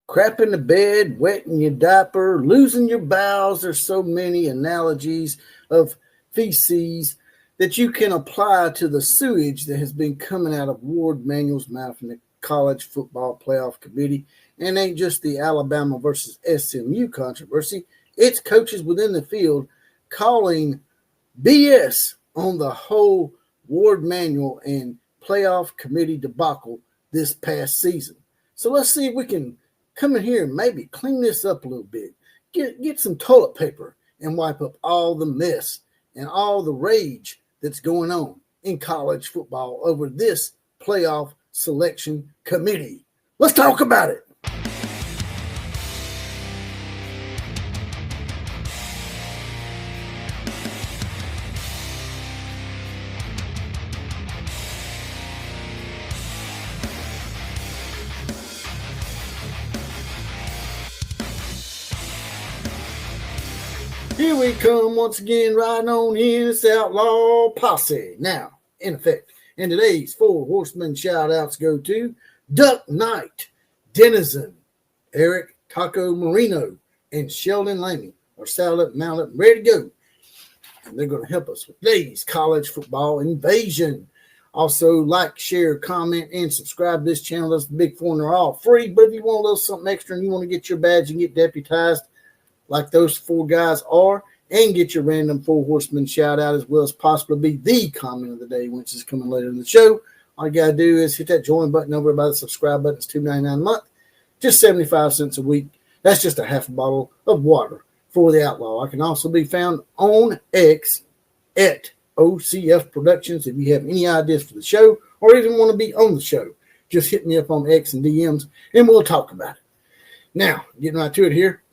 crap in the bed, wetting your diaper, losing your bowels. There's so many analogies of feces that you can apply to the sewage that has been coming out of Ward Manuel's mouth in the College Football Playoff Committee. And ain't just the Alabama versus SMU controversy. It's coaches within the field calling BS on the whole Ward Manuel and playoff committee debacle this past season. So let's see if we can come in here and maybe clean this up a little bit. Get some toilet paper and wipe up all the mess and all the rage that's going on in college football over this playoff selection committee. Let's talk about it. Here we come once again, riding on in this outlaw posse. Now, in effect, and today's four horsemen shout-outs go to Duck Knight, Denizen, Eric Taco Marino, and Sheldon Lamey are saddled up, mounted up, ready to go. And they're going to help us with today's college football invasion. Also, like, share, comment, and subscribe to this channel. That's the big four, and they're all free. But if you want a little something extra and you want to get your badge and get deputized like those four guys are, and get your random four horsemen shout out, as well as possibly be the comment of the day, which is coming later in the show. All you got to do is hit that join button over by the subscribe button. It's $2.99 a month, just 75 cents a week. That's just a half a bottle of water for the outlaw. I can also be found on X at OCF Productions. If you have any ideas for the show or even want to be on the show, just hit me up on X and DMs and we'll talk about it. Now, getting right to it here.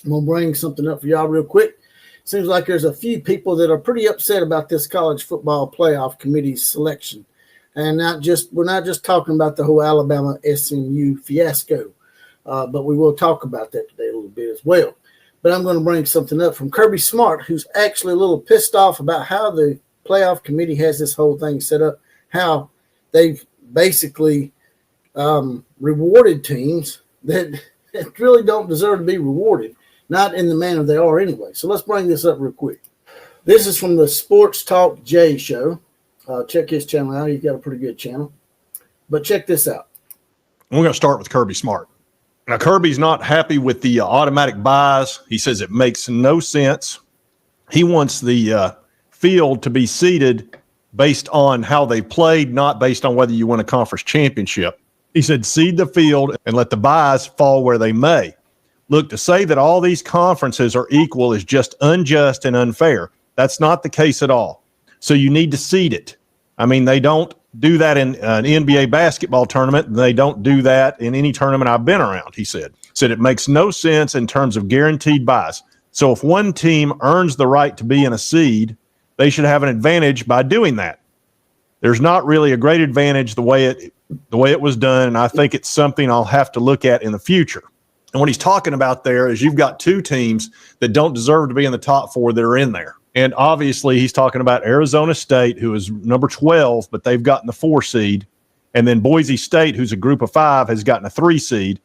I'm going to bring something up for y'all real quick. Seems like there's a few people that are pretty upset about this college football playoff committee selection. And we're not just talking about the whole Alabama SMU fiasco, but we will talk about that today a little bit as well. But I'm going to bring something up from Kirby Smart, who's actually a little pissed off about how the playoff committee has this whole thing set up, how they've basically rewarded teams that really don't deserve to be rewarded. Not in the manner they are anyway. So let's bring this up real quick. This is from the Sports Talk J show. Check his channel out. He's got a pretty good channel. But check this out. We're going to start with Kirby Smart. Now, Kirby's not happy with the automatic buys. He says it makes no sense. He wants the field to be seeded based on how they played, not based on whether you win a conference championship. He said seed the field and let the buys fall where they may. Look, to say that all these conferences are equal is just unjust and unfair. That's not the case at all. So you need to seed it. I mean, they don't do that in an NBA basketball tournament. They don't do that in any tournament I've been around, he said. Said it makes no sense in terms of guaranteed buys. So if one team earns the right to be in a seed, they should have an advantage by doing that. There's not really a great advantage the way it was done, and I think it's something I'll have to look at in the future. And what he's talking about there is you've got two teams that don't deserve to be in the top four that are in there. And obviously he's talking about Arizona State, who is number 12, but they've gotten the 4 seed. And then Boise State, who's a group of 5, has gotten a 3 seed.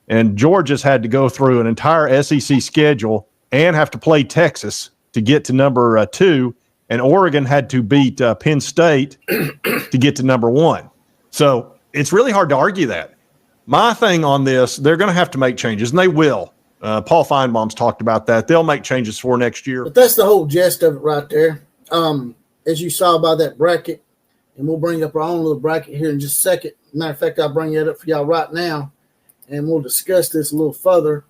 And Georgia's had to go through an entire SEC schedule and have to play Texas to get to number 2. And Oregon had to beat Penn State to get to number 1. So it's really hard to argue that. My thing on this, they're going to have to make changes, and they will. Paul Feinbaum's talked about that. They'll make changes for next year. But that's the whole gist of it right there. As you saw by that bracket, and we'll bring up our own little bracket here in just a second. Matter of fact, I'll bring that up for y'all right now, and we'll discuss this a little further.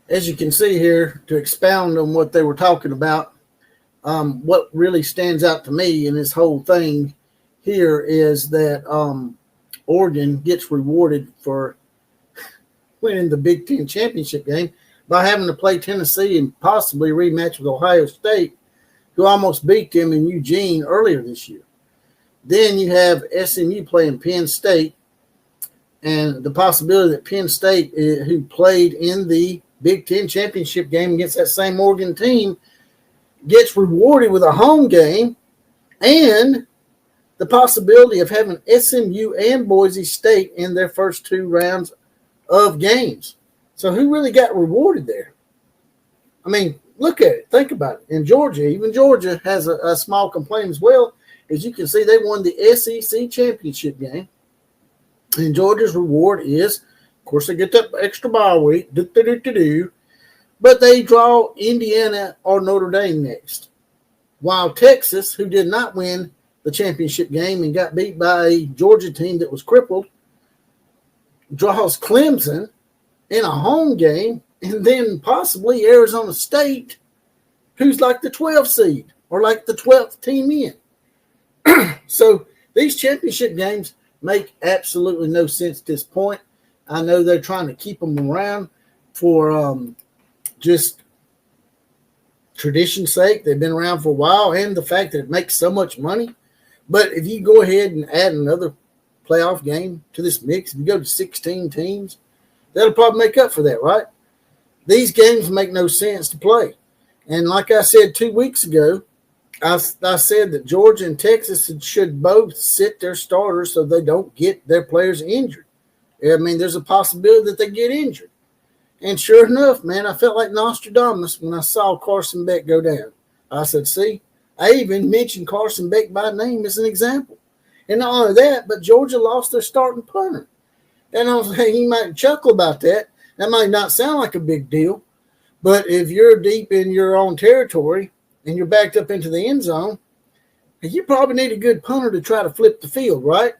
As you can see here, to expound on what they were talking about, what really stands out to me in this whole thing here is that Oregon gets rewarded for winning the Big Ten championship game by having to play Tennessee and possibly rematch with Ohio State, who almost beat them in Eugene earlier this year. Then you have SMU playing Penn State, and the possibility that Penn State, who played in the Big Ten championship game against that same Oregon team, gets rewarded with a home game, and the possibility of having SMU and Boise State in their first 2 rounds of games. So who really got rewarded there? I mean, look at it. Think about it. In Georgia, even Georgia has a small complaint as well. As you can see, they won the SEC championship game. And Georgia's reward is, of course, they get that extra bye week, but they draw Indiana or Notre Dame next. While Texas, who did not win the championship game and got beat by a Georgia team that was crippled, draws Clemson in a home game, and then possibly Arizona State, who's like the 12th seed or like the 12th team in. So these championship games make absolutely no sense at this point. I know they're trying to keep them around for just tradition's sake. They've been around for a while, and the fact that it makes so much money. But if you go ahead and add another playoff game to this mix, if you go to 16 teams, that'll probably make up for that, right? These games make no sense to play. And like I said 2 weeks ago, I said that Georgia and Texas should both sit their starters so they don't get their players injured. I mean, there's a possibility that they get injured. And sure enough, man, I felt like Nostradamus when I saw Carson Beck go down. I said, see, I even mentioned Carson Beck by name as an example. And not only that, but Georgia lost their starting punter. And I was like, you might chuckle about that. That might not sound like a big deal. But if you're deep in your own territory and you're backed up into the end zone, you probably need a good punter to try to flip the field, right?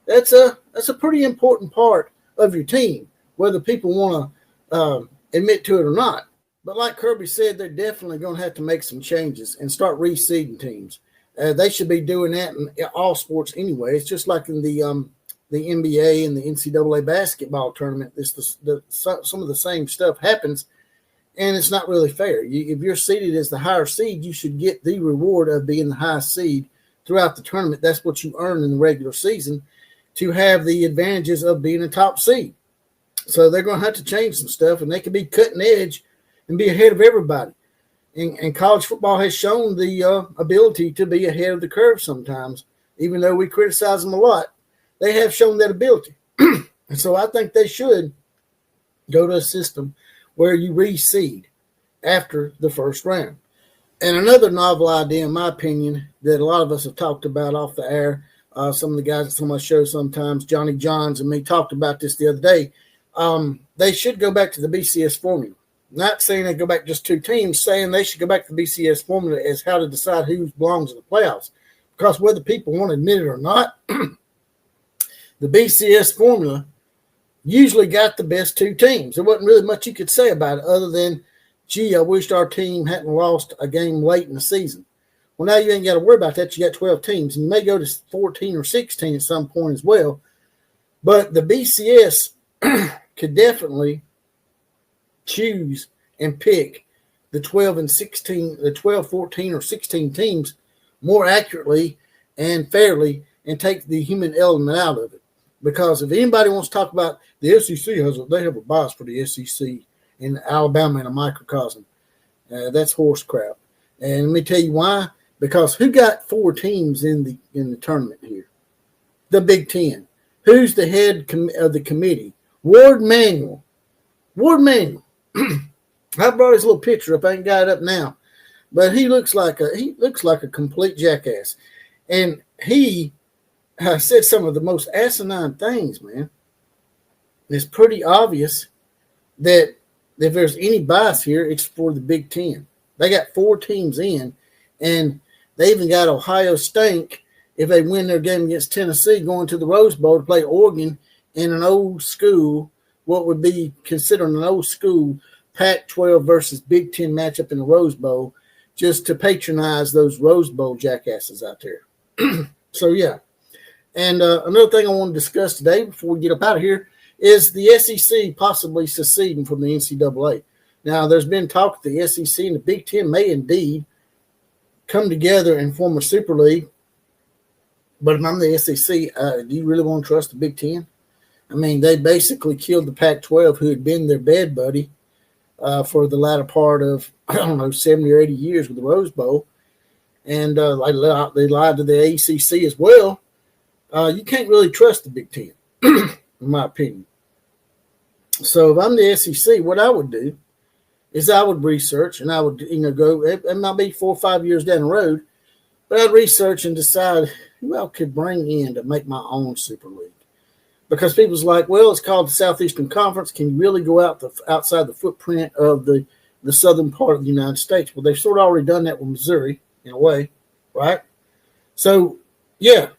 That's a pretty important part of your team, whether people want to admit to it or not. But like Kirby said, they're definitely going to have to make some changes and start reseeding teams. They should be doing that in all sports anyway. It's just like in the NBA and the NCAA basketball tournament. Some of the same stuff happens, and it's not really fair. If you're seeded as the higher seed, you should get the reward of being the highest seed throughout the tournament. That's what you earn in the regular season to have the advantages of being a top seed. So they're going to have to change some stuff, and they can be cutting edge and be ahead of everybody. And college football has shown the ability to be ahead of the curve sometimes, even though we criticize them a lot. They have shown that ability. And so I think they should go to a system where you reseed after the first round. And another novel idea, in my opinion, that a lot of us have talked about off the air, some of the guys that's on my show sometimes, Johnny Johns and me, talked about this the other day. They should go back to the BCS formula. Not saying they go back just two teams, saying they should go back to the BCS formula as how to decide who belongs in the playoffs. Because whether people want to admit it or not, the BCS formula usually got the best two teams. There wasn't really much you could say about it other than, gee, I wished our team hadn't lost a game late in the season. Well, now you ain't got to worry about that. You got 12 teams, and you may go to 14 or 16 at some point as well. But the BCS could definitely choose and pick the 12 and 16, the 12, 14, or 16 teams more accurately and fairly and take the human element out of it. Because if anybody wants to talk about the SEC, they have a bias for the SEC in Alabama in a microcosm. That's horse crap. And let me tell you why. Because who got four teams in the tournament here? The Big Ten. Who's the head of the committee? Ward Manuel. I brought his little picture up. I ain't got it up now, but he looks like a complete jackass, and he said some of the most asinine things. Man, it's pretty obvious that if there's any bias here, it's for the Big Ten. They got four teams in, and they even got Ohio State if they win their game against Tennessee going to the Rose Bowl to play Oregon in an old school, what would be considered an old school Pac-12 versus Big Ten matchup in the Rose Bowl, just to patronize those Rose Bowl jackasses out there. So, yeah. And another thing I want to discuss today before we get up out of here is the SEC possibly seceding from the NCAA. Now, there's been talk that the SEC and the Big Ten may indeed come together and form a super league. But if I'm the SEC, do you really want to trust the Big Ten? I mean, they basically killed the Pac-12, who had been their bed buddy for the latter part of, 70 or 80 years with the Rose Bowl. And they lied to the ACC as well. You can't really trust the Big Ten, in my opinion. So if I'm the SEC, what I would do is I would research and I would, go, it might be 4 or 5 years down the road, but I'd research and decide who I could bring in to make my own Super League. Because people's like, well, it's called the Southeastern Conference. Can you really go outside the footprint of the southern part of the United States? Well, they've sort of already done that with Missouri in a way, right? So, yeah,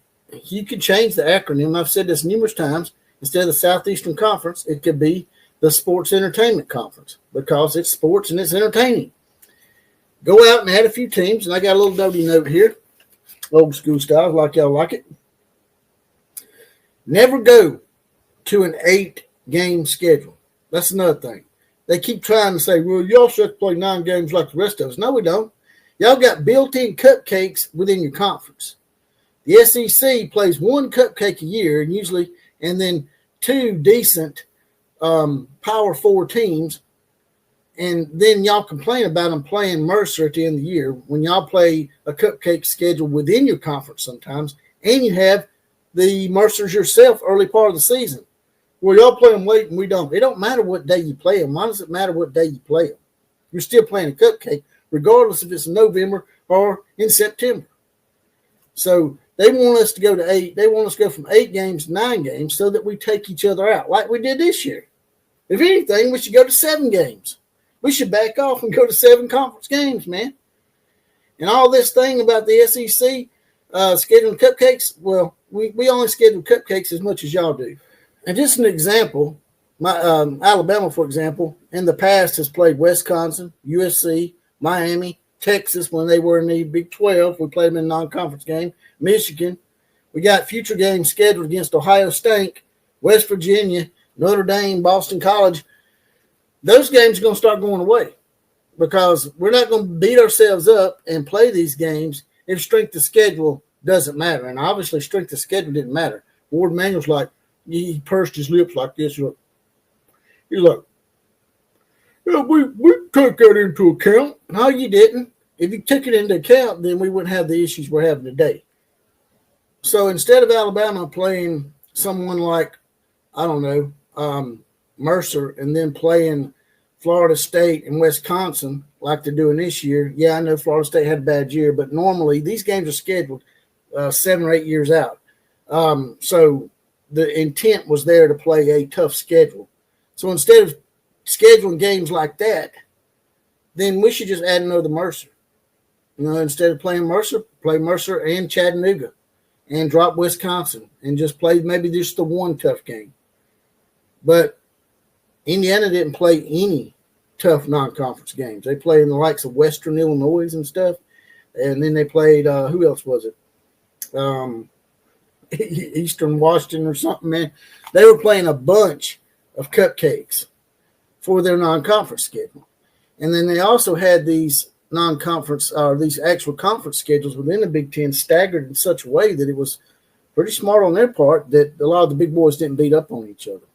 you could change the acronym. I've said this numerous times. Instead of the Southeastern Conference, it could be the Sports Entertainment Conference because it's sports and it's entertaining. Go out and add a few teams, and I got a little notey note here, old school style, like y'all like it. Never go to an 8-game schedule. That's another thing. They keep trying to say, well, y'all should play 9 games like the rest of us. No, we don't. Y'all got built-in cupcakes within your conference. The SEC plays 1 cupcake a year, and then 2 decent Power 4 teams, and then y'all complain about them playing Mercer at the end of the year when y'all play a cupcake schedule within your conference sometimes, and you have the Mercers yourself early part of the season. Well, y'all play them late and we don't. It don't matter what day you play them. Why does it matter what day you play them? You're still playing a cupcake, regardless if it's in November or in September. So they want us to go to 8. They want us to go from 8 games to 9 games so that we take each other out like we did this year. If anything, we should go to 7 games. We should back off and go to 7 conference games, man. And all this thing about the SEC scheduling cupcakes, well, we only schedule cupcakes as much as y'all do. And just an example, Alabama, for example, in the past has played Wisconsin, USC, Miami, Texas when they were in the Big 12. We played them in a non-conference game. Michigan. We got future games scheduled against Ohio State, West Virginia, Notre Dame, Boston College. Those games are going to start going away because we're not going to beat ourselves up and play these games if strength of schedule doesn't matter. And obviously strength of schedule didn't matter. Ward Manuel's like, he pursed his lips like this. He's like, yeah, we took that into account. No, you didn't. If you took it into account, then we wouldn't have the issues we're having today. So instead of Alabama playing someone like, I don't know, Mercer, and then playing Florida State and Wisconsin like they're doing this year, yeah, I know Florida State had a bad year, but normally these games are scheduled 7 or 8 years out. So the intent was there to play a tough schedule. So instead of scheduling games like that, then we should just add another Mercer. Instead of playing Mercer, play Mercer and Chattanooga and drop Wisconsin and just play maybe just the one tough game. But Indiana didn't play any tough non-conference games. They played in the likes of Western Illinois and stuff. And then they played, who else was it? Eastern Washington or something, man. They were playing a bunch of cupcakes for their non-conference schedule. And then they also had these non-conference or these actual conference schedules within the Big Ten staggered in such a way that it was pretty smart on their part that a lot of the big boys didn't beat up on each other.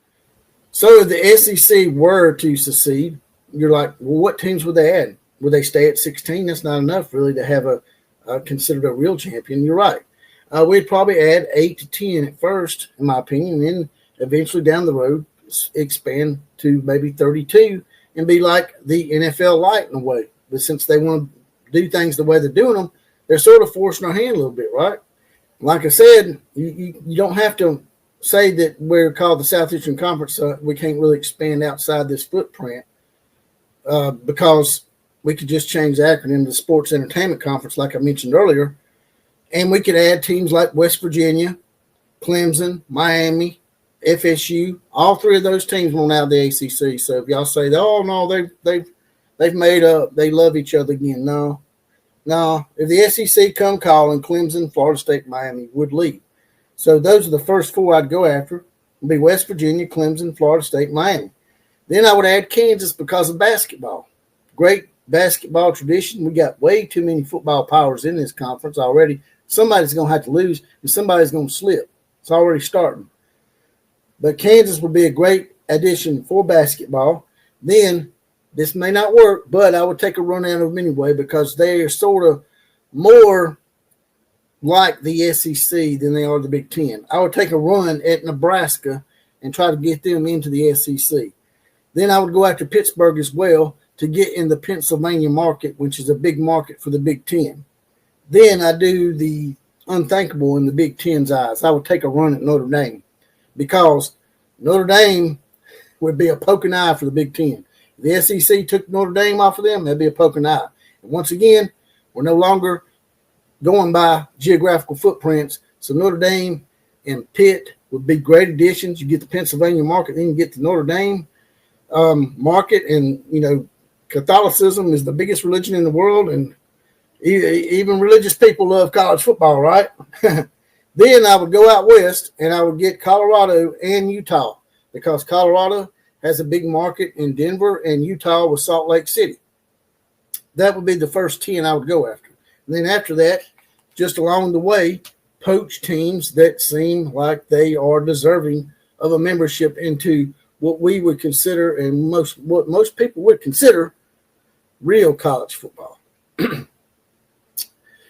So if the SEC were to secede, you're like, well, what teams would they add? Would they stay at 16? That's not enough really to have considered a real champion. You're right. We'd probably add 8 to 10 at first, in my opinion, and then eventually down the road expand to maybe 32 and be like the NFL light in a way. But since they want to do things the way they're doing them, they're sort of forcing our hand a little bit, right? Like I said, you don't have to say that we're called the Southeastern Conference. We can't really expand outside this footprint because we could just change the acronym to the Sports Entertainment Conference, like I mentioned earlier, and we could add teams like West Virginia, Clemson, Miami, FSU. All 3 of those teams won't have the ACC. So if y'all say, oh no, they've made up, they love each other again. No. If the SEC come calling, Clemson, Florida State, Miami would leave. So those are the first 4 I'd go after. It'd be West Virginia, Clemson, Florida State, Miami. Then I would add Kansas because of basketball. Great basketball tradition. We got way too many football powers in this conference already. Somebody's going to have to lose, and somebody's going to slip. It's already starting. But Kansas would be a great addition for basketball. Then this may not work, but I would take a run at them anyway because they are sort of more like the SEC than they are the Big Ten. I would take a run at Nebraska and try to get them into the SEC. Then I would go after Pittsburgh as well to get in the Pennsylvania market, which is a big market for the Big Ten. Then I do the unthinkable in the Big Ten's eyes. I would take a run at Notre Dame because Notre Dame would be a poking eye for the Big Ten. If the SEC took Notre Dame off of them, that'd be a poking eye. And once again, we're no longer going by geographical footprints. So Notre Dame and Pitt would be great additions. You get the Pennsylvania market, then you get the Notre Dame market. And, you know, Catholicism is the biggest religion in the world, and even religious people love college football, right? Then I would go out west and I would get Colorado and Utah because Colorado has a big market in Denver and Utah with Salt Lake City. That would be the first 10 I would go after. And then after that, just along the way, poach teams that seem like they are deserving of a membership into what we would consider and what most people would consider real college football.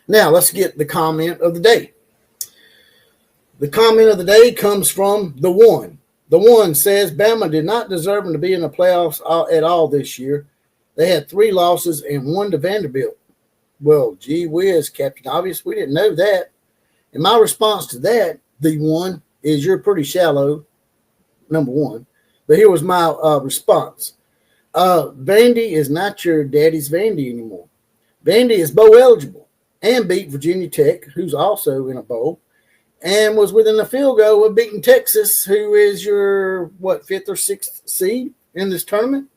Now, let's get the comment of the day. The comment of the day comes from The One. The One says, Bama did not deserve to be in the playoffs at all this year. They had 3 losses and 1 to Vanderbilt. Well, gee whiz, Captain Obvious, we didn't know that. And my response to that, The One, is you're pretty shallow, number one. But here was my response. Vandy is not your daddy's Vandy anymore. Vandy is bowl eligible and beat Virginia Tech, who's also in a bowl, and was within a field goal of beating Texas, who is your, 5th or 6th seed in this tournament?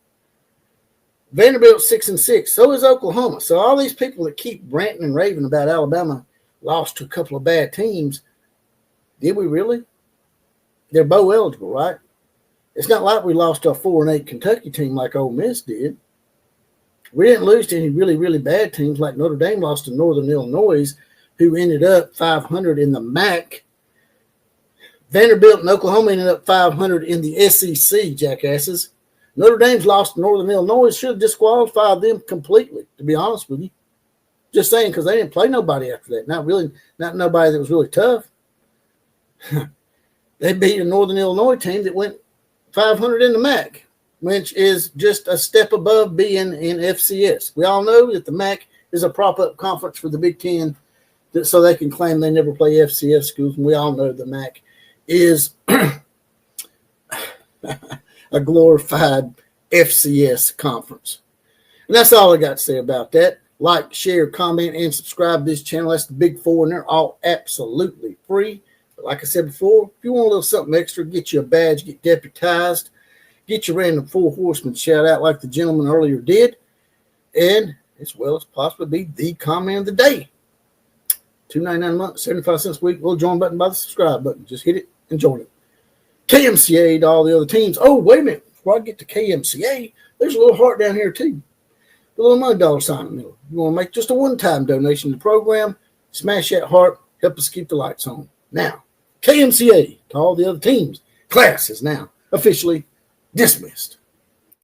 Vanderbilt's 6-6. So is Oklahoma. So all these people that keep ranting and raving about Alabama lost to a couple of bad teams. Did we really? They're bowl eligible, right? It's not like we lost to a 4-8 Kentucky team like Ole Miss did. We didn't lose to any really, really bad teams like Notre Dame lost to Northern Illinois, who ended up 500 in the MAC. Vanderbilt and Oklahoma ended up 500 in the SEC, jackasses. Notre Dame's lost to Northern Illinois should have disqualified them completely, to be honest with you. Just saying, because they didn't play nobody after that. Not nobody that was really tough. They beat a Northern Illinois team that went 500 in the MAC, which is just a step above being in FCS. We all know that the MAC is a prop-up conference for the Big Ten so they can claim they never play FCS schools. And we all know the MAC is a glorified FCS conference. And that's all I got to say about that. Like, share, comment, and subscribe to this channel. That's the big 4, and they're all absolutely free. But like I said before, if you want a little something extra, get you a badge, get deputized, get your random 4 horsemen shout out like the gentleman earlier did, and as well as possibly be the comment of the day. $2.99 a month, 75 cents a week. Little join button by the subscribe button. Just hit it and join it. KMCA to all the other teams. Oh, wait a minute. Before I get to KMCA, there's a little heart down here too. A little money dollar sign in the middle. You want to make just a one-time donation to the program, smash that heart, help us keep the lights on. Now, KMCA to all the other teams. Class is now officially dismissed.